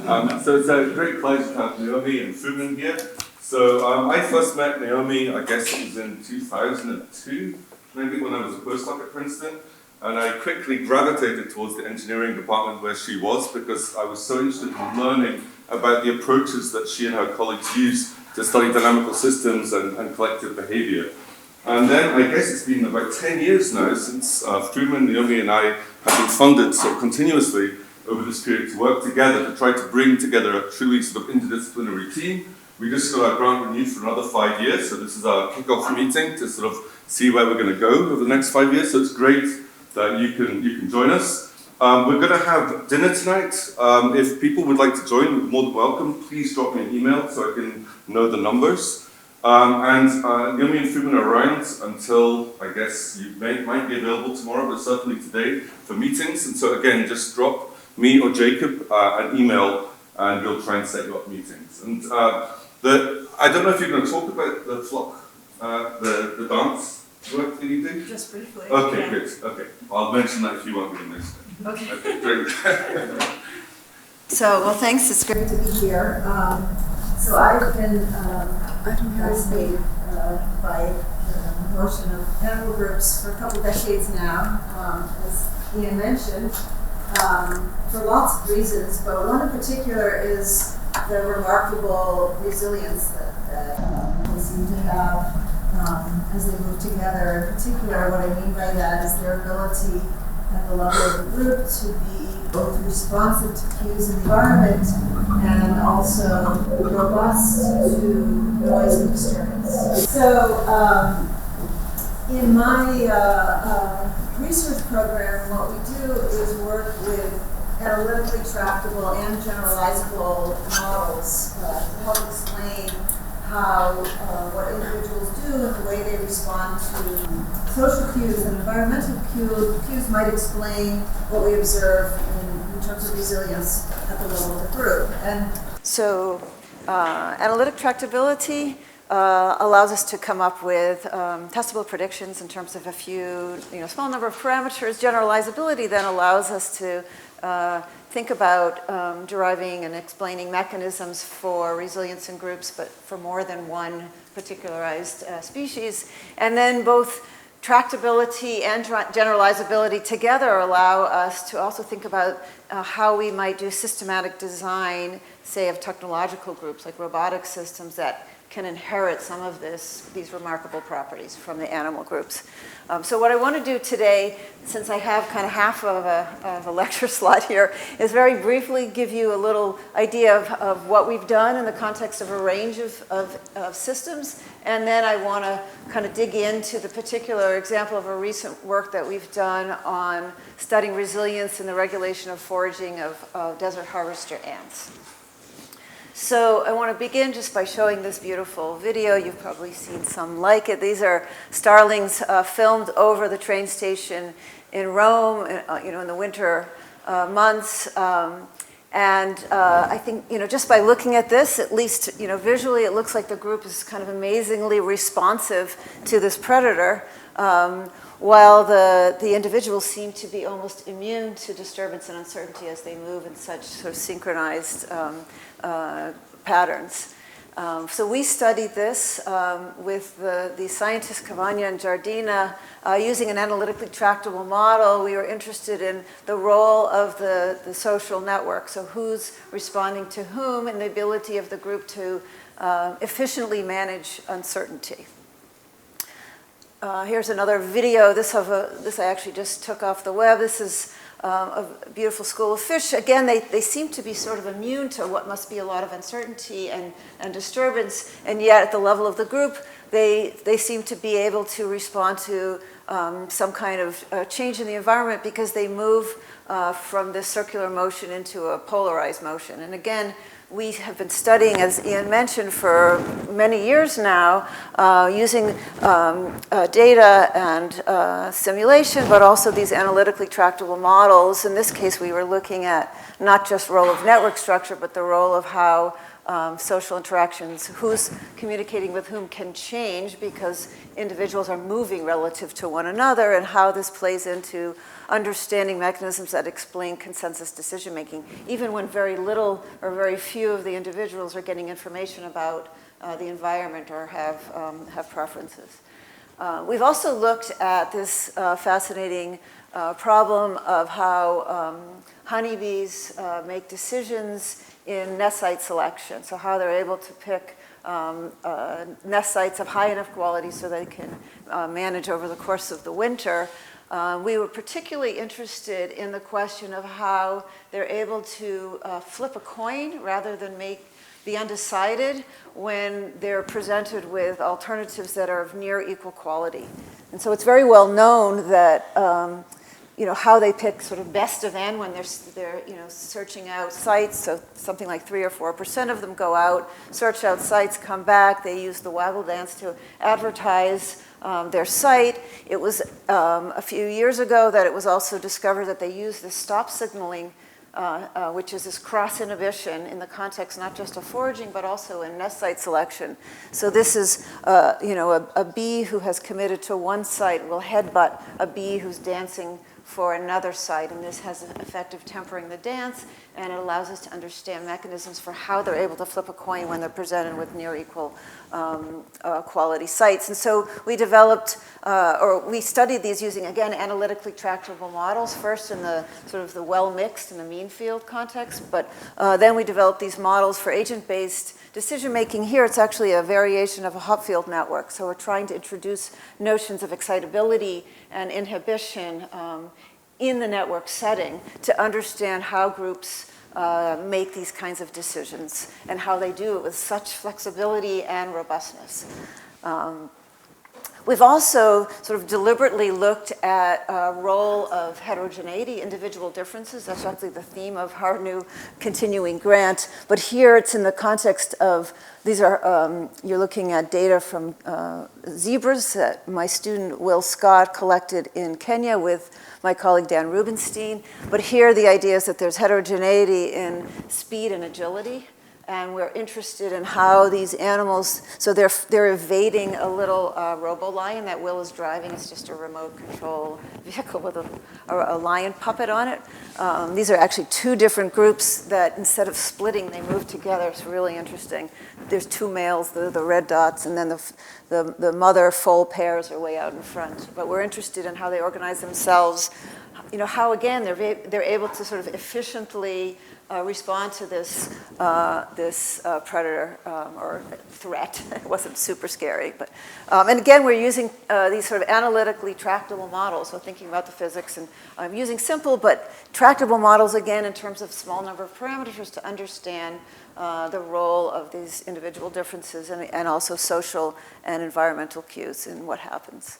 So it's a great pleasure to have Naomi and Fuman here. So I first met Naomi, I guess it was in 2002, maybe when I was a postdoc at Princeton. And I quickly gravitated towards the engineering department where she was because I was so interested in learning about the approaches that she and her colleagues use to study dynamical systems and collective behavior. And then I guess it's been about 10 years now since Fuman, Naomi, and I have been funded sort of continuously over this period to work together to try to bring together a truly sort of interdisciplinary team. We just got our grant renewed for another 5 years, so this is our kickoff meeting to sort of see where we're going to go over the next 5 years. So it's great that you can join us. We're going to have dinner tonight. If people would like to join, you're more than welcome. Please drop me an email so I can know the numbers. Naomi and Fuman are around until, I guess, you might be available tomorrow, but certainly today for meetings. And so again, just drop me or Jacob an email and we'll try and set you up meetings. And I don't know if you're going to talk about the flock, the dance work that you do? Just briefly. Okay, yeah. good. Okay. I'll mention that if you want me to next time. Okay. Okay, great. So, well, thanks. It's great to be here. So I've been fascinated by the notion of animal groups for a couple decades now, as Ian mentioned, for lots of reasons, but one in particular is the remarkable resilience that they seem to have as they move together. In particular, what I mean by that is their ability at the level of the group to be both responsive to cues in the environment and also robust to noise and disturbance. So in my research program, what we do is work with analytically tractable and generalizable models to help explain how what individuals do and the way they respond to social cues and environmental cues might explain what we observe in terms of resilience at the level of the group. And so analytic tractability allows us to come up with testable predictions in terms of a few, small number of parameters. Generalizability then allows us to think about deriving and explaining mechanisms for resilience in groups, but for more than one particularized species. And then both tractability and generalizability together allow us to also think about how we might do systematic design, say, of technological groups like robotic systems that can inherit some of these remarkable properties from the animal groups. So what I want to do today, since I have kind of half of a lecture slot here, is very briefly give you a little idea of what we've done in the context of a range of systems, and then I want to kind of dig into the particular example of a recent work that we've done on studying resilience in the regulation of foraging of desert harvester ants. So I want to begin just by showing this beautiful video. You've probably seen some like it. These are starlings filmed over the train station in Rome, in the winter months. I think, just by looking at this, at least, visually, it looks like the group is kind of amazingly responsive to this predator, while the individuals seem to be almost immune to disturbance and uncertainty as they move in such sort of synchronized patterns. So we studied this with the scientists Cavagna and Giardina using an analytically tractable model. We were interested in the role of the social network, so who's responding to whom, and the ability of the group to efficiently manage uncertainty. Here's another video. This I actually just took off the web. This is a beautiful school of fish. Again, they seem to be sort of immune to what must be a lot of uncertainty and disturbance, and yet at the level of the group, they seem to be able to respond to some kind of change in the environment because they move from this circular motion into a polarized motion. And again, we have been studying, as Ian mentioned, for many years now, using data and simulation, but also these analytically tractable models. In this case, we were looking at not just role of network structure, but the role of how social interactions, who's communicating with whom can change because individuals are moving relative to one another, and how this plays into understanding mechanisms that explain consensus decision making, even when very little or very few of the individuals are getting information about the environment or have preferences. We've also looked at this fascinating problem of how honeybees make decisions in nest site selection, so how they're able to pick nest sites of high enough quality so they can manage over the course of the winter. We were particularly interested in the question of how they're able to flip a coin rather than be undecided when they're presented with alternatives that are of near equal quality. And so it's very well known that how they pick sort of best of N when they're searching out sites. So something like 3 or 4% of them go out, search out sites, come back. They use the waggle dance to advertise their site. It was a few years ago that it was also discovered that they use this stop signaling, which is this cross inhibition in the context not just of foraging but also in nest site selection. So this is a bee who has committed to one site will headbutt a bee who's dancing for another site, and this has an effect of tempering the dance, and it allows us to understand mechanisms for how they're able to flip a coin when they're presented with near equal quality sites. And so we developed, or we studied these using, again, analytically tractable models, first in the sort of the well-mixed and the mean field context, but then we developed these models for agent-based decision making. Here it's actually a variation of a Hopfield network, so we're trying to introduce notions of excitability and inhibition in the network setting to understand how groups make these kinds of decisions and how they do it with such flexibility and robustness. We've also sort of deliberately looked at a role of heterogeneity, individual differences. That's actually the theme of our new continuing grant. But here it's in the context of, these are, you're looking at data from zebras that my student Will Scott collected in Kenya with my colleague Dan Rubenstein. But here the idea is that there's heterogeneity in speed and agility. And we're interested in how these animals, so they're evading a little robo-lion that Will is driving. It's just a remote control vehicle with a lion puppet on it. These are actually two different groups that instead of splitting, they move together. It's really interesting. There's two males, the red dots, and then the mother foal pairs are way out in front. But we're interested in how they organize themselves, how again they're able to sort of efficiently respond to this predator or threat. It wasn't super scary, but and again we're using these sort of analytically tractable models. So thinking about the physics and using simple but tractable models again in terms of small number of parameters to understand the role of these individual differences and also social and environmental cues in what happens.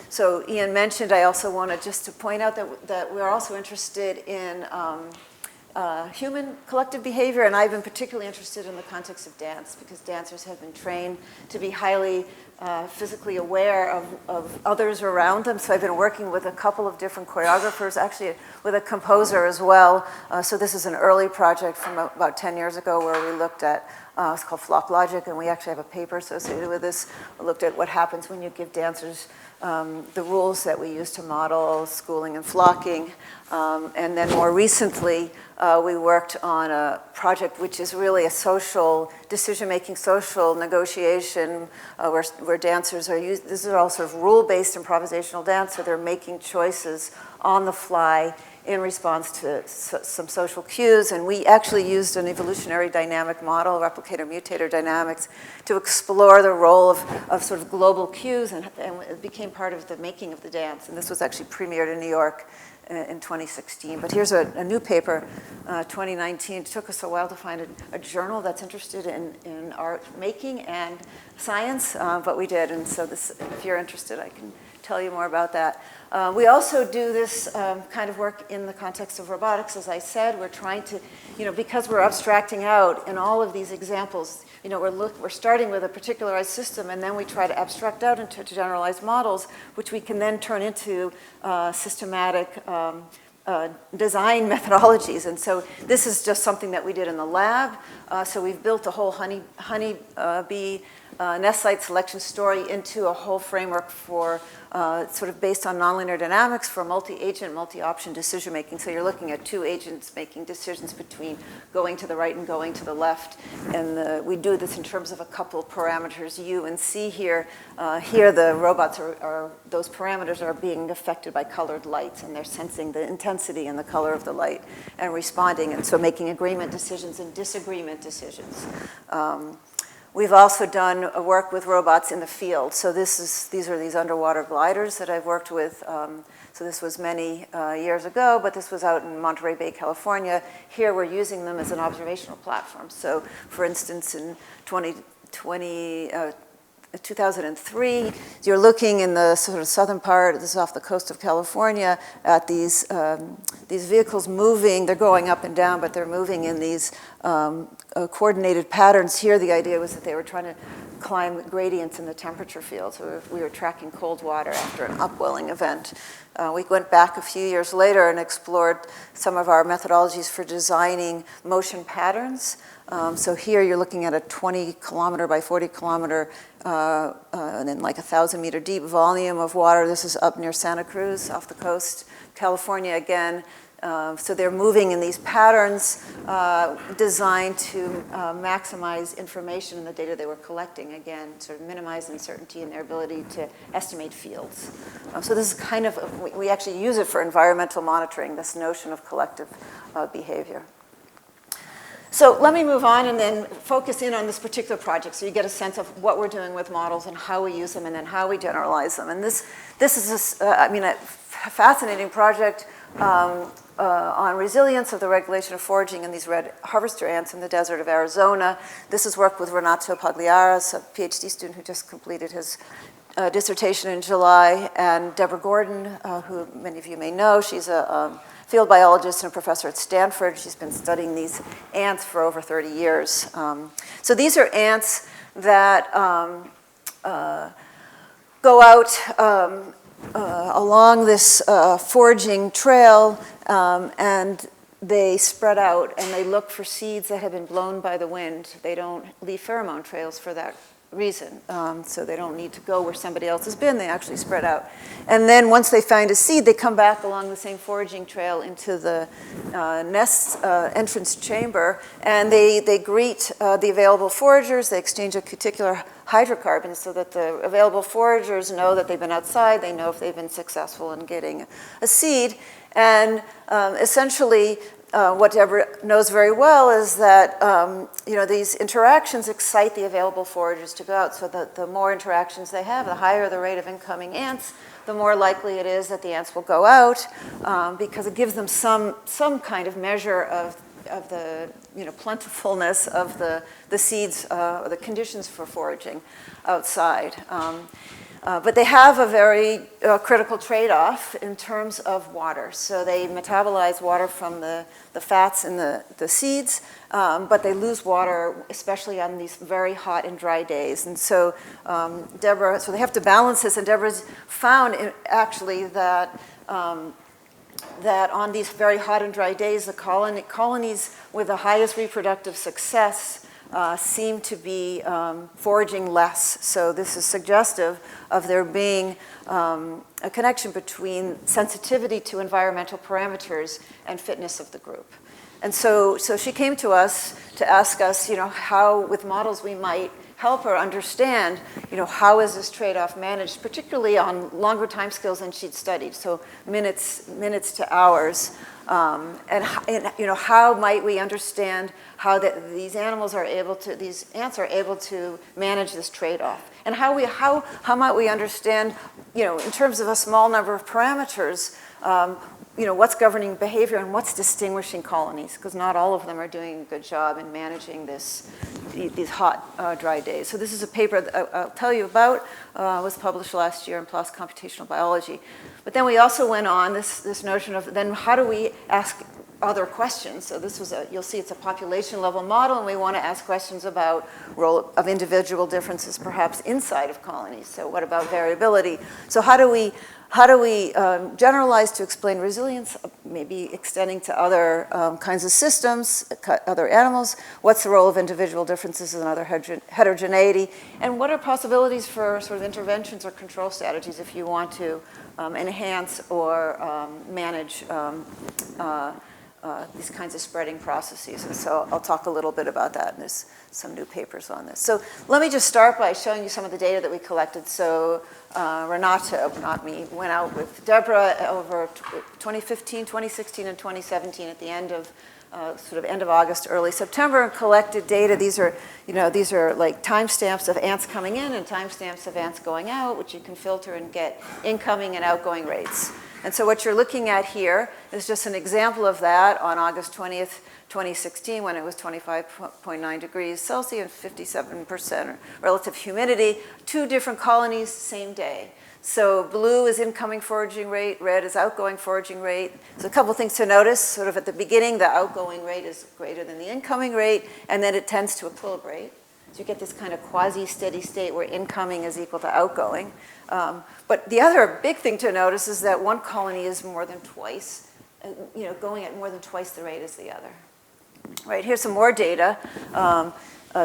So Ian mentioned, I also wanted just to point out that we're also interested in human collective behavior, and I've been particularly interested in the context of dance because dancers have been trained to be highly physically aware of others around them. So I've been working with a couple of different choreographers, actually with a composer as well. So this is an early project from about 10 years ago where we looked at, it's called Flock Logic, and we actually have a paper associated with this. We looked at what happens when you give dancers the rules that we use to model schooling and flocking. And then more recently, we worked on a project which is really a social decision-making, social negotiation, where dancers are used. This is all sort of rule-based improvisational dance, so they're making choices on the fly in response to some social cues. And we actually used an evolutionary dynamic model, replicator-mutator dynamics, to explore the role of sort of global cues, and it became part of the making of the dance. And this was actually premiered in New York in 2016. But here's a new paper, 2019. It took us a while to find a journal that's interested in art making and science, but we did. And so this, if you're interested, I can tell you more about that. We also do this kind of work in the context of robotics. As I said, we're trying to, because we're abstracting out in all of these examples, we're starting with a particularized system, and then we try to abstract out into generalized models, which we can then turn into systematic design methodologies. And so this is just something that we did in the lab. So we've built a whole honeybee nest site selection story into a whole framework for sort of based on nonlinear dynamics for multi-agent, multi-option decision making. So you're looking at two agents making decisions between going to the right and going to the left. And we do this in terms of a couple of parameters, U and C here. Here the robots those parameters are being affected by colored lights, and they're sensing the intensity and the color of the light and responding, and so making agreement decisions and disagreement decisions. We've also done work with robots in the field. So these are these underwater gliders that I've worked with. So this was many years ago, but this was out in Monterey Bay, California. Here we're using them as an observational platform. So for instance, in 2003, you're looking in the sort of southern part, this is off the coast of California, at these vehicles moving. They're going up and down, but they're moving in these coordinated patterns. Here the idea was that they were trying to climb gradients in the temperature field. So we were tracking cold water after an upwelling event. We went back a few years later and explored some of our methodologies for designing motion patterns. So here you're looking at a 20 kilometer by 40 kilometer and then like 1,000 meter deep volume of water. This is up near Santa Cruz off the coast, California again. So they're moving in these patterns designed to maximize information in the data they were collecting, again, sort of minimize uncertainty in their ability to estimate fields. So this is kind of, we actually use it for environmental monitoring, this notion of collective behavior. So let me move on and then focus in on this particular project so you get a sense of what we're doing with models and how we use them and then how we generalize them. And this is, a fascinating project on resilience of the regulation of foraging in these red harvester ants in the desert of Arizona. This is work with Renato Pagliara, a PhD student who just completed his dissertation in July, and Deborah Gordon, who many of you may know. She's a field biologist and a professor at Stanford. She's been studying these ants for over 30 years. So these are ants that go out along this foraging trail, and they spread out and they look for seeds that have been blown by the wind. They don't leave pheromone trails for that reason. So they don't need to go where somebody else has been. They actually spread out. And then once they find a seed, they come back along the same foraging trail into the nest entrance chamber, and they greet the available foragers. They exchange a cuticular hydrocarbon so that the available foragers know that they've been outside. They know if they've been successful in getting a seed. And essentially, what Deborah knows very well is that these interactions excite the available foragers to go out. So that the more interactions they have, the higher the rate of incoming ants, the more likely it is that the ants will go out, because it gives them some kind of measure of the plentifulness of the seeds, or the conditions for foraging outside. But they have a very critical trade-off in terms of water. So they metabolize water from the fats in the seeds, but they lose water, especially on these very hot and dry days. And so so they have to balance this, and Deborah's found actually that that on these very hot and dry days, the colonies with the highest reproductive success seem to be foraging less. So this is suggestive of there being a connection between sensitivity to environmental parameters and fitness of the group. And so she came to us to ask us, how with models we might help her understand, how is this trade-off managed, particularly on longer timescales than she'd studied, so minutes to hours. And how might we understand how these ants are able to manage this trade-off, and how might we understand, in terms of a small number of parameters, what's governing behavior and what's distinguishing colonies, because not all of them are doing a good job in managing these hot, dry days. So this is a paper that I'll tell you about. Was published last year in PLOS Computational Biology. But then we also went on this notion of then how do we ask other questions? So this was you'll see it's a population level model, and we want to ask questions about role of individual differences perhaps inside of colonies. So what about variability? So how do we generalize to explain resilience maybe extending to other kinds of systems, other animals. What's the role of individual differences and other heterogeneity? And what are possibilities for sort of interventions or control strategies if you want to enhance or manage these kinds of spreading processes? And so I'll talk a little bit about that, and there's some new papers on this. So let me just start by showing you some of the data that we collected. So Renato, not me, went out with Deborah over 2015, 2016, and 2017 at the end of sort of end of August, early September, and collected data. These are like timestamps of ants coming in and timestamps of ants going out, which you can filter and get incoming and outgoing rates. And so what you're looking at here is just an example of that on August 20th, 2016, when it was 25.9 degrees Celsius and 57% relative humidity, 2 different colonies, same day. So blue is incoming foraging rate, red is outgoing foraging rate. So a couple things to notice. Sort of at the beginning, the outgoing rate is greater than the incoming rate, and then it tends to equilibrate. So you get this kind of quasi-steady state where incoming is equal to outgoing. But the other big thing to notice is that one colony is more than twice, going at more than twice the rate as the other. Right, here's some more data.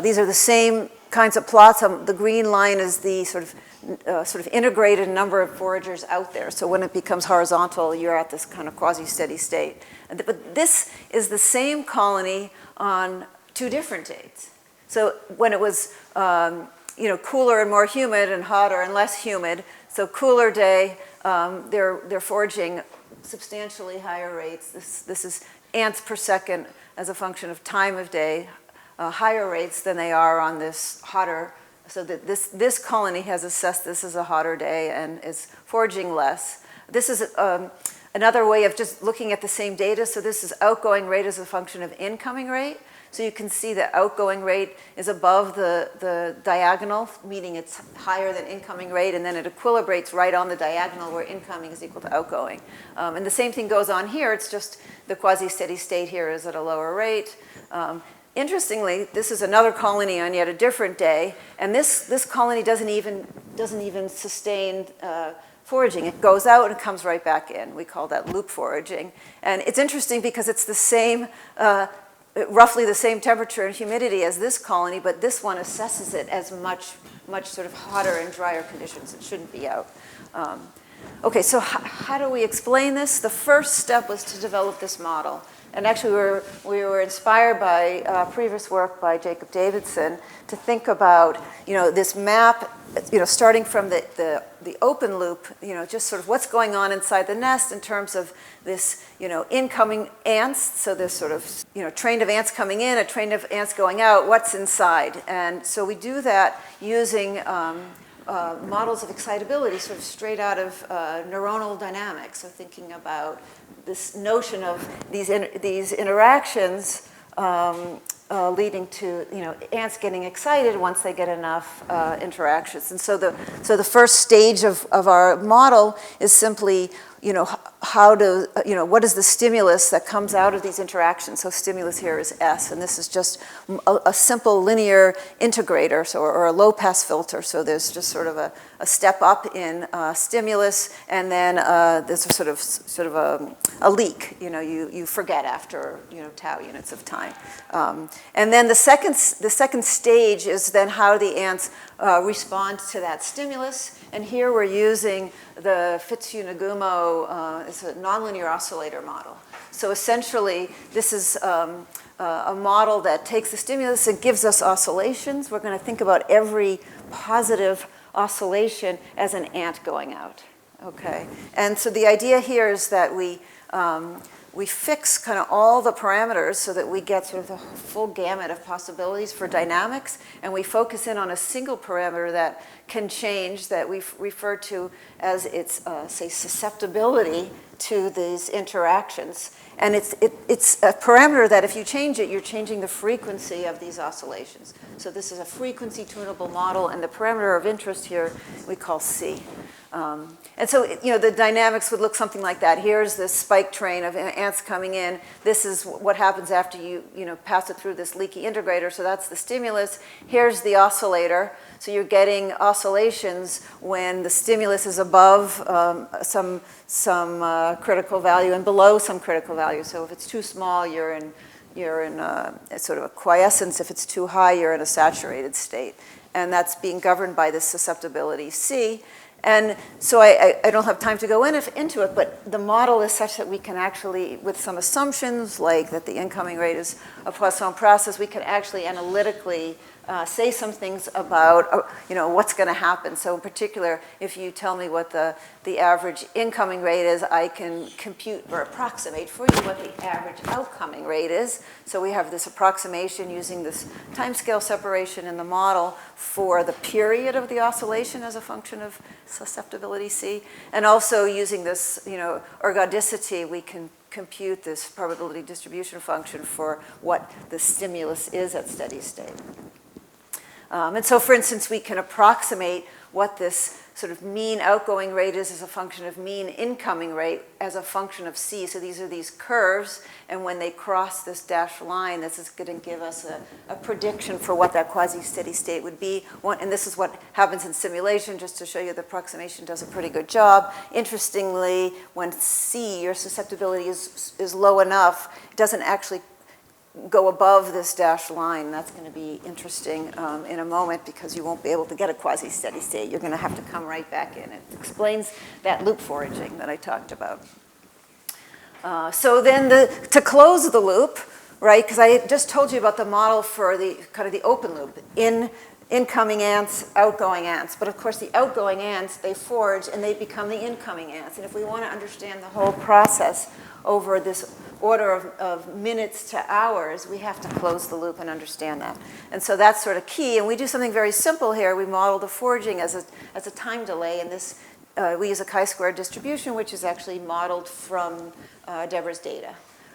These are the same kinds of plots. The green line is the sort of integrated number of foragers out there. So when it becomes horizontal, you're at this kind of quasi-steady state. But this is the same colony on 2 different dates. So when it was cooler and more humid, and hotter and less humid, so cooler day, they're foraging substantially higher rates. This is ants per second as a function of time of day, higher rates than they are on this hotter. So that this colony has assessed this as a hotter day and is foraging less. This is another way of just looking at the same data. So this is outgoing rate as a function of incoming rate. So you can see the outgoing rate is above the diagonal, meaning it's higher than incoming rate, and then it equilibrates right on the diagonal where incoming is equal to outgoing. And the same thing goes on here. It's just the quasi-steady state here is at a lower rate. Interestingly, this is another colony on yet a different day, and this colony doesn't even sustain foraging. It goes out and comes right back in. We call that loop foraging. And it's interesting because it's the same, roughly the same temperature and humidity as this colony, but this one assesses it as much sort of hotter and drier conditions. It shouldn't be out. Okay, so how do we explain this? The first step was to develop this model. And actually, we were inspired by previous work by Jacob Davidson to think about, this map, starting from the open loop, just sort of what's going on inside the nest in terms of this, incoming ants. So this sort of, train of ants coming in, a train of ants going out. What's inside? And so we do that using models of excitability, sort of straight out of neuronal dynamics. So thinking about this notion of these interactions leading to ants getting excited once they get enough interactions. And so the first stage of our model is simply what is the stimulus that comes out of these interactions? So stimulus here is S, and this is just a simple linear integrator, or a low-pass filter. So there's just sort of a step up in stimulus, and then there's a sort of a leak. You forget after tau units of time, and then the second stage is then how the ants respond to that stimulus. And here we're using the Fitzhugh-Nagumo, it's a nonlinear oscillator model. So essentially, this is a model that takes the stimulus and gives us oscillations. We're going to think about every positive oscillation as an ant going out. Okay, and so the idea here is that we fix kind of all the parameters so that we get sort of the full gamut of possibilities for dynamics, and we focus in on a single parameter that can change, that we refer to as its, say, susceptibility to these interactions. And it's a parameter that if you change it, you're changing the frequency of these oscillations. So this is a frequency tunable model, and the parameter of interest here we call C. And so, the dynamics would look something like that. Here's this spike train of ants coming in. This is what happens after you pass it through this leaky integrator. So that's the stimulus. Here's the oscillator. So you're getting oscillations when the stimulus is above some critical value and below some critical value. So if it's too small, you're in sort of a quiescence. If it's too high, you're in a saturated state. And that's being governed by this susceptibility C. And so I don't have time to go into it, but the model is such that we can actually, with some assumptions, like that the incoming rate is a Poisson process, we can actually analytically say some things about what's going to happen. So in particular, if you tell me what the average incoming rate is, I can compute or approximate for you what the average outcoming rate is. So we have this approximation using this timescale separation in the model for the period of the oscillation as a function of susceptibility C, and also using this ergodicity, we can compute this probability distribution function for what the stimulus is at steady state. And so, for instance, we can approximate what this sort of mean outgoing rate is as a function of mean incoming rate as a function of C. So these are these curves, and when they cross this dashed line, this is going to give us a prediction for what that quasi-steady state would be. And this is what happens in simulation, just to show you the approximation does a pretty good job. Interestingly, when C, your susceptibility is low enough, it doesn't actually go above this dashed line. That's going to be interesting in a moment, because you won't be able to get a quasi-steady state. You're going to have to come right back in. It explains that loop foraging that I talked about. So then to close the loop, right, because I just told you about the model for the kind of the open loop, incoming ants, outgoing ants. But of course, the outgoing ants, they forage and they become the incoming ants. And if we want to understand the whole process over this order of minutes to hours, we have to close the loop and understand that. And so that's sort of key. And we do something very simple here. We model the foraging as a time delay. And this, we use a chi-square distribution, which is actually modeled from Deborah's data.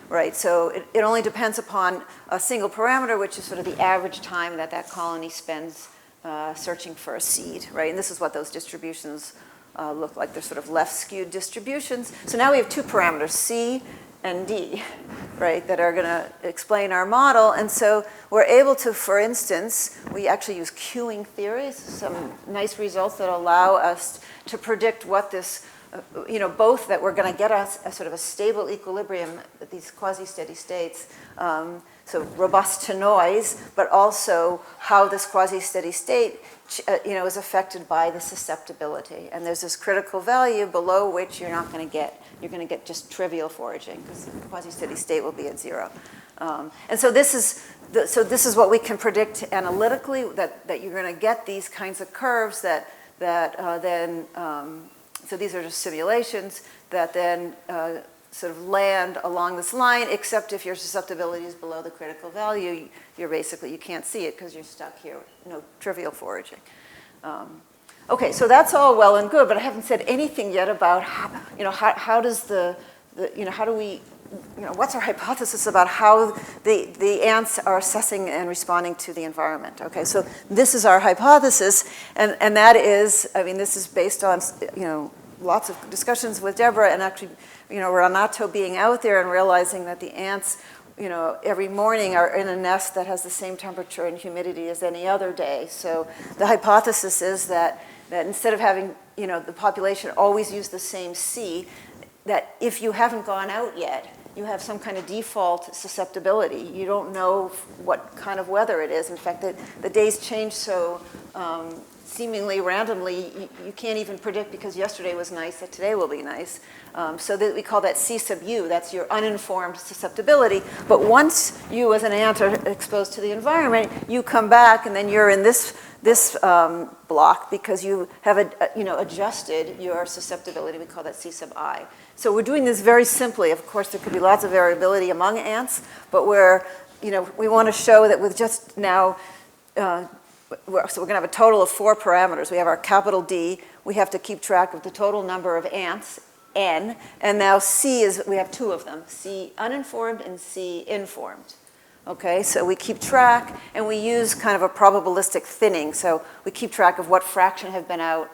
Right, so it only depends upon a single parameter, which is sort of the average time that colony spends searching for a seed, right? And this is what those distributions look like. They're sort of left-skewed distributions. So now we have two parameters, C and D, right, that are going to explain our model. And so we're able to, for instance, we actually use queuing theories, some nice results that allow us to predict what this both that we're going to get a sort of a stable equilibrium at these quasi-steady states, so robust to noise, but also how this quasi-steady state is affected by the susceptibility. And there's this critical value below which you're going to get just trivial foraging, because the quasi-steady state will be at 0. And so this is what we can predict analytically, that you're going to get these kinds of curves that then so these are just simulations that then sort of land along this line, except if your susceptibility is below the critical value, you can't see it because you're stuck here, no trivial foraging. Okay, so that's all well and good, but I haven't said anything yet about how does how do we, what's our hypothesis about how the ants are assessing and responding to the environment? Okay, so this is our hypothesis, and that is, this is based on, lots of discussions with Deborah, and actually, Renato being out there and realizing that the ants, every morning are in a nest that has the same temperature and humidity as any other day. So the hypothesis is that instead of having, the population always use the same C, that if you haven't gone out yet, you have some kind of default susceptibility. You don't know what kind of weather it is. In fact, the days change so seemingly randomly, you can't even predict, because yesterday was nice that today will be nice. So that we call that C sub U, that's your uninformed susceptibility. But once you as an ant are exposed to the environment, you come back and then you're in this block because you have adjusted your susceptibility. We call that C sub I. So we're doing this very simply. Of course, there could be lots of variability among ants, but we want to show that with just now, so we're going to have a total of 4 parameters. We have our capital D. We have to keep track of the total number of ants, N, and now C is, we have 2 of them, C uninformed and C informed. Okay, so we keep track, and we use kind of a probabilistic thinning. So we keep track of what fraction have been out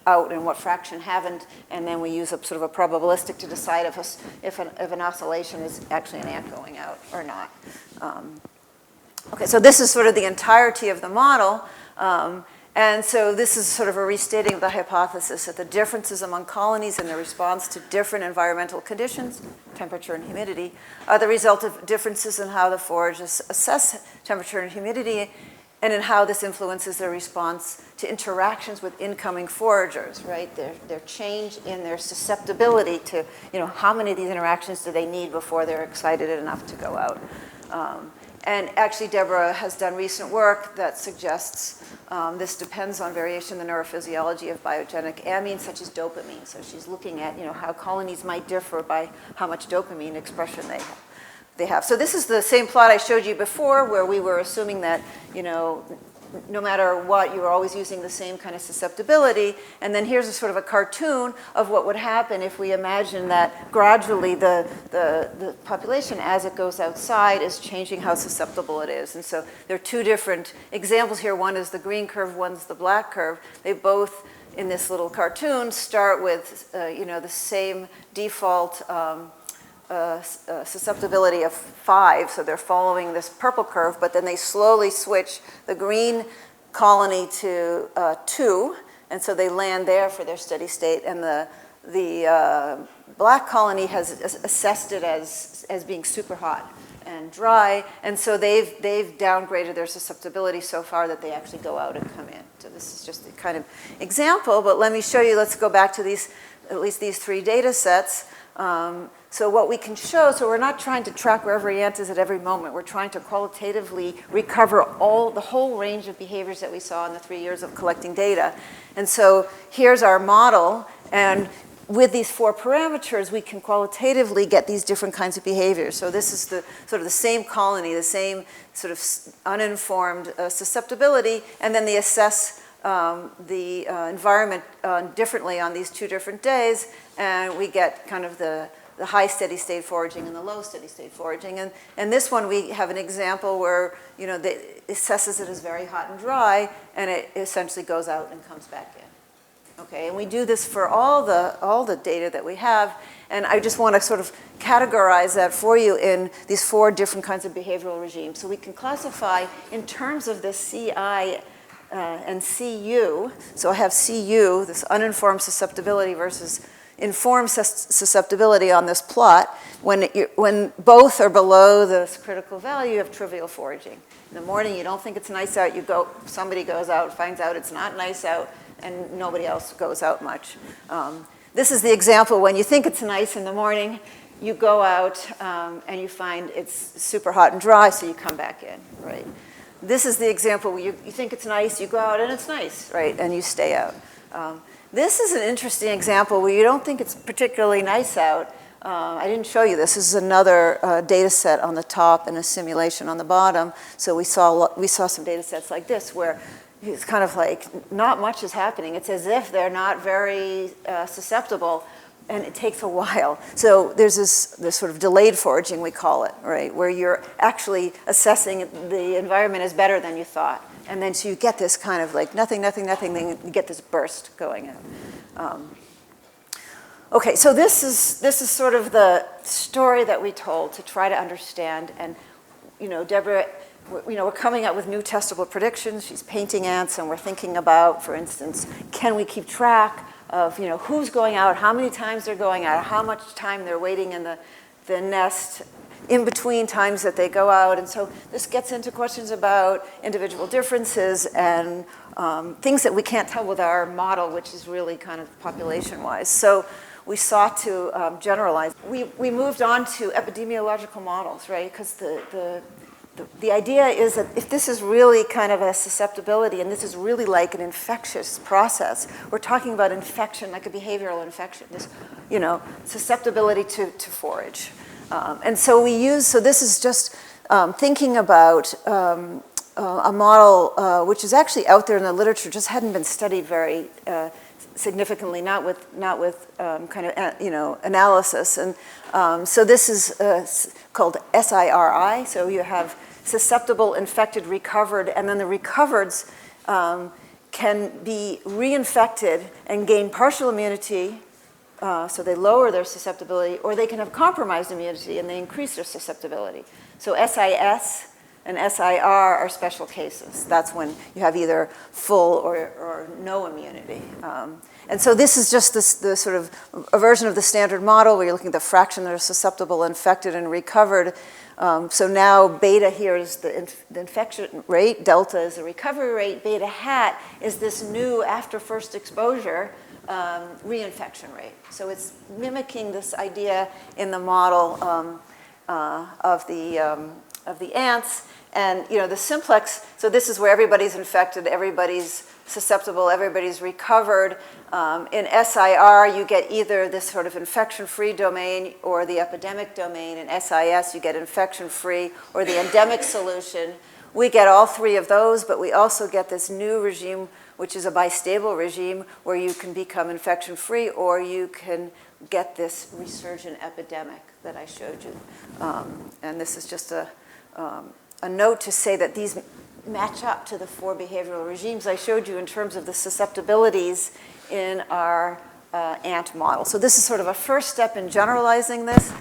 and what fraction haven't, and then we use a sort of a probabilistic to decide if an oscillation is actually an ant going out or not. Okay, so this is sort of the entirety of the model, And so this is sort of a restating of the hypothesis that the differences among colonies in their response to different environmental conditions, temperature and humidity, are the result of differences in how the foragers assess temperature and humidity, and in how this influences their response to interactions with incoming foragers, right? Their change in their susceptibility to, how many of these interactions do they need before they're excited enough to go out. And actually, Deborah has done recent work that suggests this depends on variation in the neurophysiology of biogenic amines, such as dopamine. So she's looking at, how colonies might differ by how much dopamine expression they have. So this is the same plot I showed you before, where we were assuming that, no matter what, you were always using the same kind of susceptibility. And then here's a sort of a cartoon of what would happen if we imagine that gradually the population, as it goes outside, is changing how susceptible it is. And so there are two different examples here. One is the green curve, one's the black curve. They both, in this little cartoon, start with, the same default susceptibility of 5, so they're following this purple curve, but then they slowly switch the green colony to 2, and so they land there for their steady state, and the black colony has assessed it as being super hot and dry, and so they've downgraded their susceptibility so far that they actually go out and come in. So this is just a kind of example, but let me show you, let's go back to at least these 3 data sets. So what we can show, so we're not trying to track where every ant is at every moment. We're trying to qualitatively recover the whole range of behaviors that we saw in the 3 years of collecting data. And so here's our model. And with these 4 parameters, we can qualitatively get these different kinds of behaviors. So this is the sort of the same colony, the same sort of uninformed susceptibility, and then they assess the environment differently on these 2 different days, and we get kind of the high steady state foraging and the low steady state foraging. And this one, we have an example where, it assesses it as very hot and dry, and it essentially goes out and comes back in. Okay, and we do this for all the data that we have, and I just want to sort of categorize that for you in these 4 different kinds of behavioral regimes. So we can classify in terms of the CI and CU. So I have CU, this uninformed susceptibility, versus informed susceptibility on this plot. When both are below this critical value, you have trivial foraging. In the morning, you don't think it's nice out, somebody goes out, finds out it's not nice out, and nobody else goes out much. This is the example when you think it's nice in the morning, you go out and you find it's super hot and dry, so you come back in, right? This is the example where you think it's nice, you go out and it's nice, right? And you stay out. This is an interesting example where you don't think it's particularly nice out. I didn't show you this. This is another data set on the top and a simulation on the bottom. So we saw some data sets like this where it's kind of like not much is happening. It's as if they're not very susceptible, and it takes a while. So there's this sort of delayed foraging, we call it, right, where you're actually assessing the environment is better than you thought. And then so you get this kind of like nothing, then you get this burst going in. Okay, so this is sort of the story that we told to try to understand. And, Deborah, we're coming up with new testable predictions. She's painting ants, and we're thinking about, for instance, can we keep track of, who's going out, how many times they're going out, how much time they're waiting in the nest, in between times that they go out. And so this gets into questions about individual differences and things that we can't tell with our model, which is really kind of population-wise. So we sought to generalize. We moved on to epidemiological models, right? Because the idea is that if this is really kind of a susceptibility, and this is really like an infectious process, we're talking about infection, like a behavioral infection, this, susceptibility to forage. And so this is just thinking about a model which is actually out there in the literature, just hadn't been studied very significantly, not with kind of analysis. And so this is called SIRI. So you have susceptible, infected, recovered, and then the recovereds can be reinfected and gain partial immunity. So they lower their susceptibility, or they can have compromised immunity and they increase their susceptibility. So SIS and SIR are special cases. That's when you have either full or no immunity. And so this is just the sort of a version of the standard model where you're looking at the fraction that are susceptible, infected, and recovered. So now beta here is the infection rate, delta is the recovery rate, beta hat is this new after first exposure reinfection rate. So it's mimicking this idea in the model of the ants. And the simplex, so this is where everybody's infected, everybody's susceptible, everybody's recovered. In SIR, you get either this sort of infection-free domain or the epidemic domain. In SIS, you get infection-free or the endemic solution. We get all three of those, but we also get this new regime, which is a bistable regime, where you can become infection-free or you can get this resurgent epidemic that I showed you. And this is just a note to say that these match up to the 4 behavioral regimes I showed you in terms of the susceptibilities in our ant model. So this is sort of a first step in generalizing this.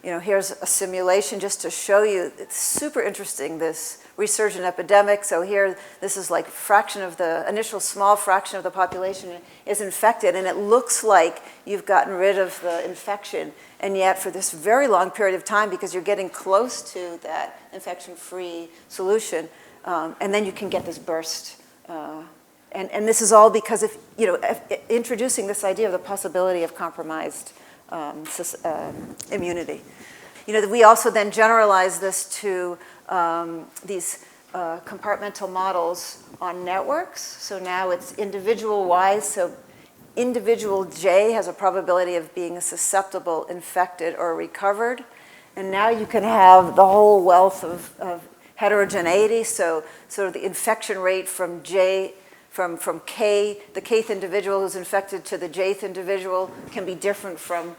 Here's a simulation just to show you. It's super interesting, this resurgent epidemic. So here, this is like fraction of the initial small fraction of the population is infected, and it looks like you've gotten rid of the infection. And yet, for this very long period of time, because you're getting close to that infection-free solution, and then you can get this burst. And this is all because of introducing this idea of the possibility of compromised immunity. We also then generalize this to these compartmental models on networks. So now it's individual-wise. So individual J has a probability of being susceptible, infected, or recovered. And now you can have the whole wealth of heterogeneity. So sort of the infection rate from J, from K, the kth individual who's infected to the jth individual can be different from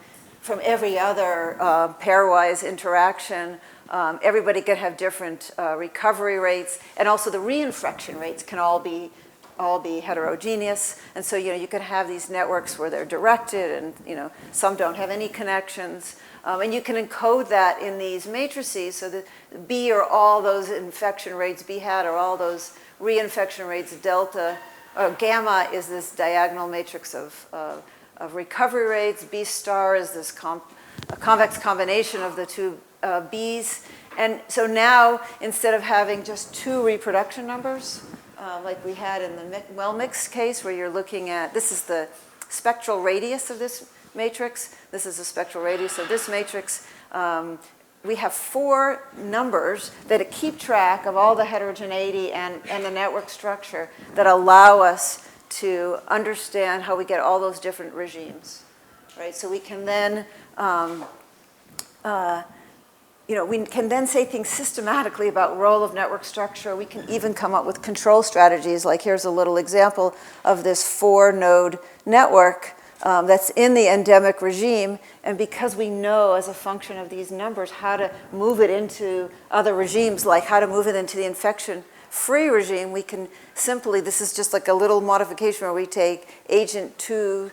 every other pairwise interaction. Everybody can have different recovery rates, and also the reinfection rates can all be heterogeneous. And so you can have these networks where they're directed, and some don't have any connections. And you can encode that in these matrices. So the B are all those infection rates, B hat are all those reinfection rates, delta, gamma is this diagonal matrix of recovery rates, B star is this a convex combination of the two B's. And so now, instead of having just 2 reproduction numbers, like we had in the well-mixed case where you're looking at, this is the spectral radius of this matrix, this is the spectral radius of this matrix. We have 4 numbers that keep track of all the heterogeneity and the network structure that allow us to understand how we get all those different regimes, right? So we can then, we can then say things systematically about role of network structure. We can even come up with control strategies. Like here's a little example of this 4-node network that's in the endemic regime. And because we know as a function of these numbers how to move it into other regimes, like how to move it into the infection-free regime, we can simply, this is just like a little modification where we take agent 2,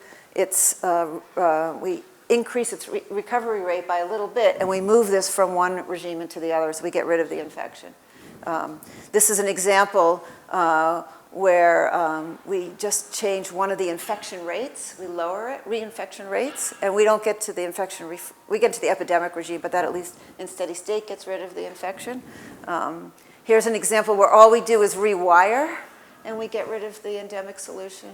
we increase its recovery rate by a little bit, and we move this from one regime into the other, so we get rid of the infection. This is an example where we just change one of the infection rates, we lower it, reinfection rates, and we don't get to the infection, we get to the epidemic regime, but that at least in steady state gets rid of the infection. Here's an example where all we do is rewire, and we get rid of the endemic solution.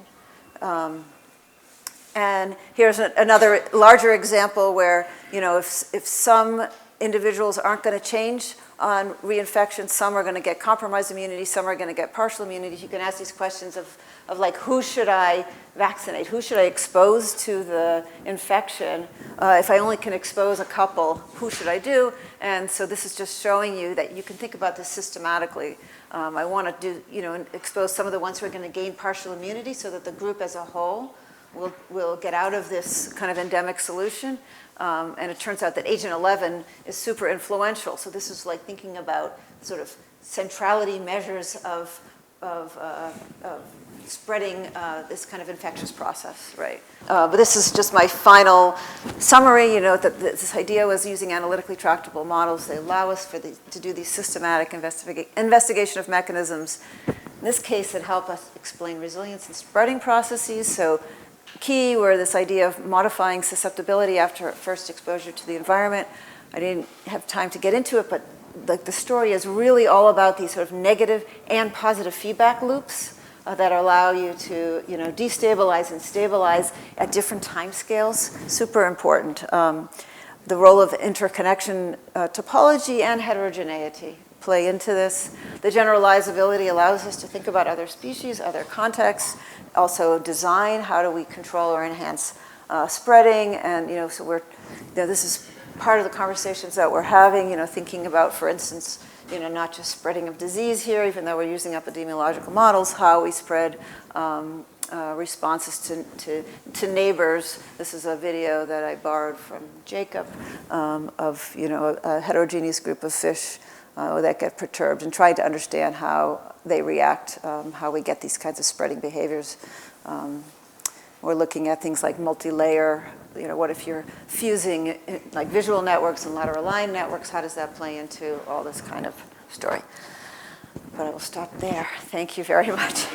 And here's another larger example where, if some individuals aren't going to change on reinfection, some are going to get compromised immunity, some are going to get partial immunity. You can ask these questions of like, who should I vaccinate? Who should I expose to the infection? If I only can expose a couple, who should I do? And so this is just showing you that you can think about this systematically. I want to expose some of the ones who are going to gain partial immunity so that the group as a whole will get out of this kind of endemic solution. And it turns out that agent 11 is super influential. So this is like thinking about sort of centrality measures of spreading this kind of infectious process, right? But this is just my final summary. You know, that this idea was using analytically tractable models. They allow us to do these systematic investigation of mechanisms. In this case, it helped us explain resilience and spreading processes. So key were this idea of modifying susceptibility after first exposure to the environment. I didn't have time to get into it, but like the story is really all about these sort of negative and positive feedback loops that allow you to, you know, destabilize and stabilize at different time scales. Super important. The role of interconnection topology and heterogeneity play into this. The generalizability allows us to think about other species, other contexts, also design, how do we control or enhance spreading, and, you know, so we're, you know, this is part of the conversations that we're having, you know, thinking about, for instance, you know, not just spreading of disease here, even though we're using epidemiological models, how we spread responses to neighbors. This is a video that I borrowed from Jacob of, you know, a heterogeneous group of fish that get perturbed, and trying to understand how they react, how we get these kinds of spreading behaviors. We're looking at things like multi-layer, you know, what if you're fusing like visual networks and lateral line networks, how does that play into all this kind of story? But I will stop there. Thank you very much.